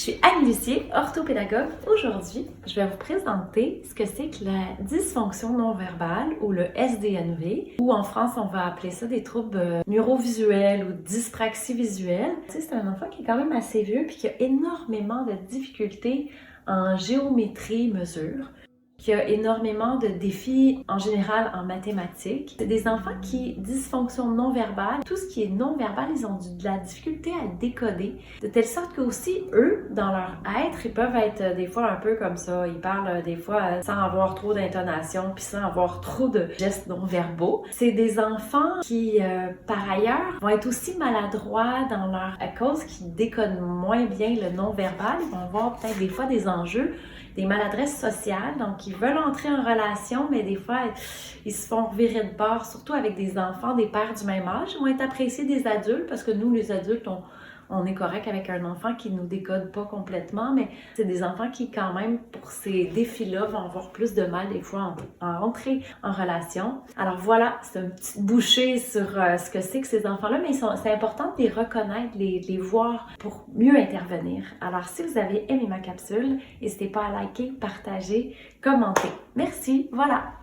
Je suis Anne Lucier, orthopédagogue. Aujourd'hui, je vais vous présenter ce que c'est que la dysfonction non-verbale ou le SDNV, ou en France, on va appeler ça des troubles neurovisuels ou dyspraxie visuelle. C'est un enfant qui est quand même assez vieux puis qui a énormément de difficultés en géométrie mesure, qui a énormément de défis en général en mathématiques. C'est des enfants qui, dysfonction non-verbale, tout ce qui est non-verbal, ils ont de la difficulté à décoder, de telle sorte que aussi, eux, dans leur être, ils peuvent être des fois un peu comme ça. Ils parlent des fois sans avoir trop d'intonation, puis sans avoir trop de gestes non-verbaux. C'est des enfants qui, par ailleurs, vont être aussi maladroits dans leur... à cause qu'ils décodent moins bien le non-verbal. Ils vont avoir peut-être des fois des enjeux, des maladresses sociales, donc ils veulent entrer en relation, mais des fois, ils se font virer de bord, surtout avec des enfants, des pères du même âge. Ils vont être appréciés des adultes, parce que nous, les adultes, on est correct avec un enfant qui nous décode pas complètement, mais c'est des enfants qui, quand même, pour ces défis-là, vont avoir plus de mal, des fois, à entrer en relation. Alors voilà, c'est une petite bouchée sur ce que c'est que ces enfants-là, mais c'est important de les reconnaître, de les voir pour mieux intervenir. Alors, si vous avez aimé ma capsule, n'hésitez pas à liker, partager, commenter. Merci, voilà!